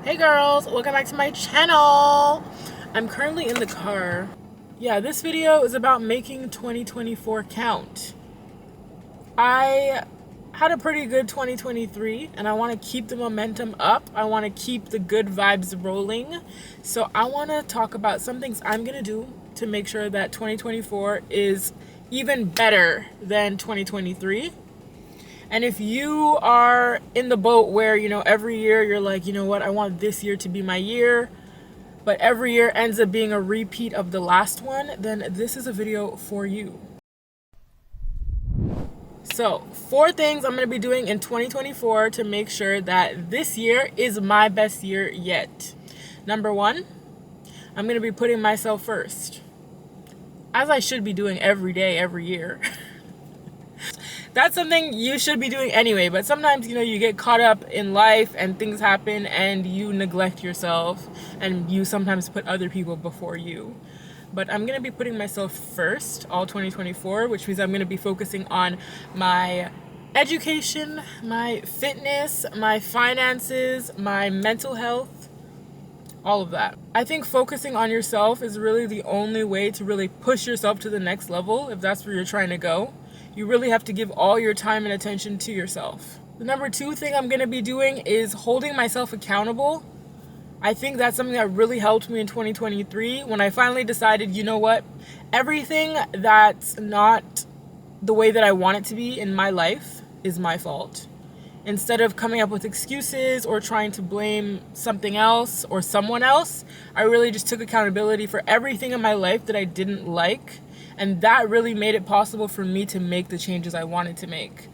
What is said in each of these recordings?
Hey girls, welcome back to my channel. I'm currently in the car. Yeah, this video is about making 2024 count. I had a pretty good 2023 and I want to keep the momentum up. I want to keep the good vibes rolling. So I want to talk about some things I'm going to do to make sure that 2024 is even better than 2023. And if you are in the boat where, every year you're like, you know what, I want this year to be my year, but every year ends up being a repeat of the last one, then this is a video for you. So, 4 things I'm going to be doing in 2024 to make sure that this year is my best year yet. Number 1, I'm going to be putting myself first, as I should be doing every day, every year. That's something you should be doing anyway, but sometimes, you get caught up in life and things happen and you neglect yourself and you sometimes put other people before you. But I'm going to be putting myself first all 2024, which means I'm going to be focusing on my education, my fitness, my finances, my mental health, all of that. I think focusing on yourself is really the only way to really push yourself to the next level if that's where you're trying to go. You really have to give all your time and attention to yourself. The number 2 thing I'm going to be doing is holding myself accountable. I think that's something that really helped me in 2023 when I finally decided, you know what, everything that's not the way that I want it to be in my life is my fault. Instead of coming up with excuses or trying to blame something else or someone else, I really just took accountability for everything in my life that I didn't like. And that really made it possible for me to make the changes I wanted to make.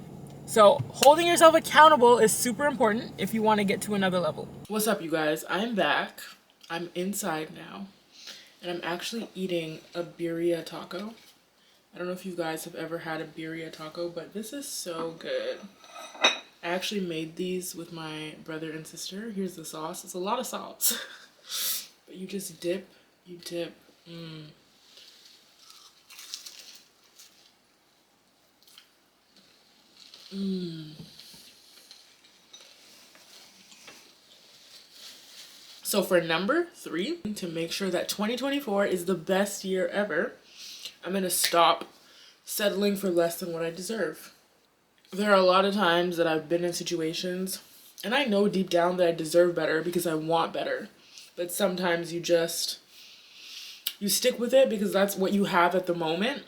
So holding yourself accountable is super important if you want to get to another level. What's up, you guys? I'm back. I'm inside now. And I'm actually eating a birria taco. I don't know if you guys have ever had a birria taco, but this is so good. I actually made these with my brother and sister. Here's the sauce. It's a lot of sauce. But you just dip. So for number 3, to make sure that 2024 is the best year ever, I'm going to stop settling for less than what I deserve. There are a lot of times that I've been in situations and I know deep down that I deserve better because I want better. But sometimes you stick with it because that's what you have at the moment.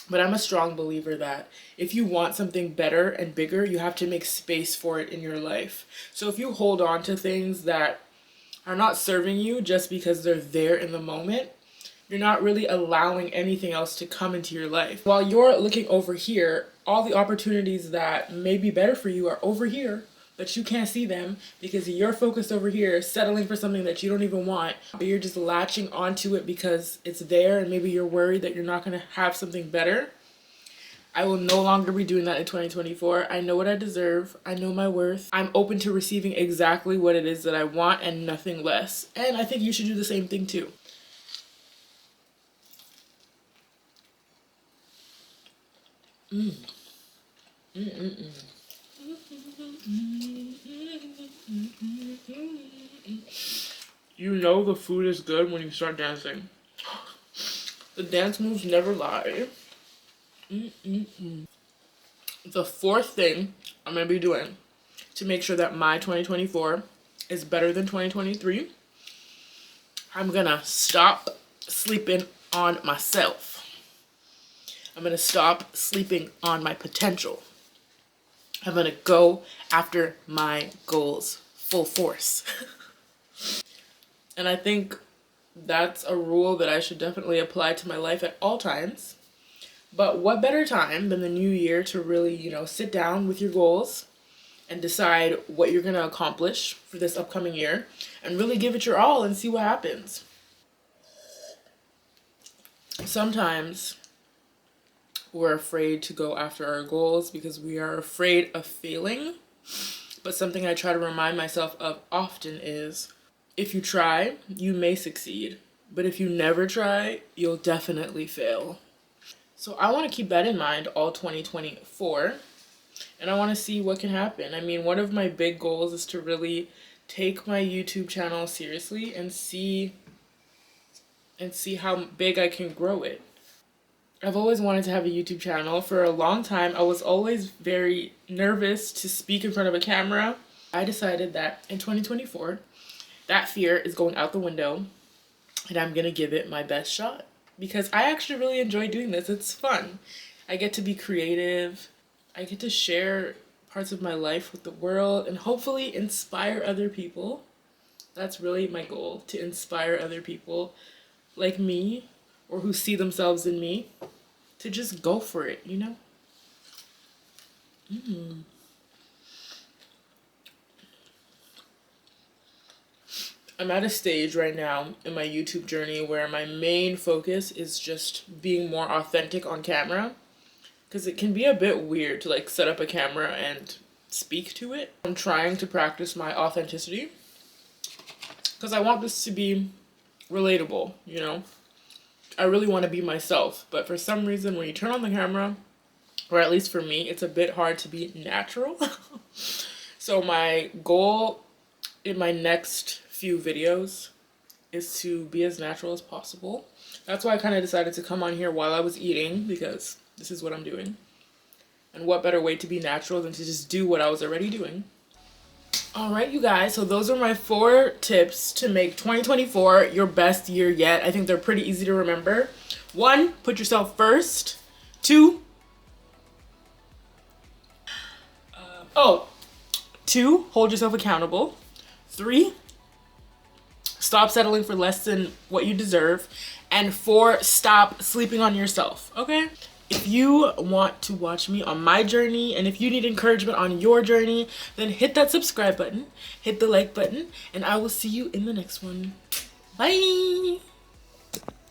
But I'm a strong believer that if you want something better and bigger, you have to make space for it in your life. So if you hold on to things that are not serving you just because they're there in the moment, you're not really allowing anything else to come into your life. While you're looking over here, all the opportunities that may be better for you are over here, but you can't see them because you're focused over here, settling for something that you don't even want. But you're just latching onto it because it's there and maybe you're worried that you're not going to have something better. I will no longer be doing that in 2024. I know what I deserve. I know my worth. I'm open to receiving exactly what it is that I want and nothing less. And I think you should do the same thing too. You know the food is good when you start dancing. The dance moves never lie. The 4th thing I'm going to be doing to make sure that my 2024 is better than 2023, I'm going to stop sleeping on myself. I'm going to stop sleeping on my potential. I'm going to go after my goals full force. And I think that's a rule that I should definitely apply to my life at all times. But what better time than the new year to really, sit down with your goals and decide what you're going to accomplish for this upcoming year and really give it your all and see what happens. Sometimes we're afraid to go after our goals because we are afraid of failing. But something I try to remind myself of often is, if you try, you may succeed. But if you never try, you'll definitely fail. So I want to keep that in mind all 2024. And I want to see what can happen. I mean, one of my big goals is to really take my YouTube channel seriously and see how big I can grow it. I've always wanted to have a YouTube channel. For a long time, I was always very nervous to speak in front of a camera. I decided that in 2024, that fear is going out the window and I'm gonna give it my best shot because I actually really enjoy doing this. It's fun. I get to be creative. I get to share parts of my life with the world and hopefully inspire other people. That's really my goal, to inspire other people like me or who see themselves in me to just go for it, you know? I'm at a stage right now in my YouTube journey where my main focus is just being more authentic on camera, because it can be a bit weird to like set up a camera and speak to it. I'm trying to practice my authenticity because I want this to be relatable, you know? I really want to be myself, but for some reason when you turn on the camera, or at least for me, it's a bit hard to be natural. So my goal in my next few videos is to be as natural as possible. That's why I kind of decided to come on here while I was eating, because this is what I'm doing. And what better way to be natural than to just do what I was already doing. Alright, you guys, so those are my 4 tips to make 2024 your best year yet. I think they're pretty easy to remember. 1, put yourself first. 2, 2, hold yourself accountable. 3, stop settling for less than what you deserve. And 4, stop sleeping on yourself, okay? If you want to watch me on my journey and if you need encouragement on your journey, then hit that subscribe button, hit the like button, and I will see you in the next one. Bye!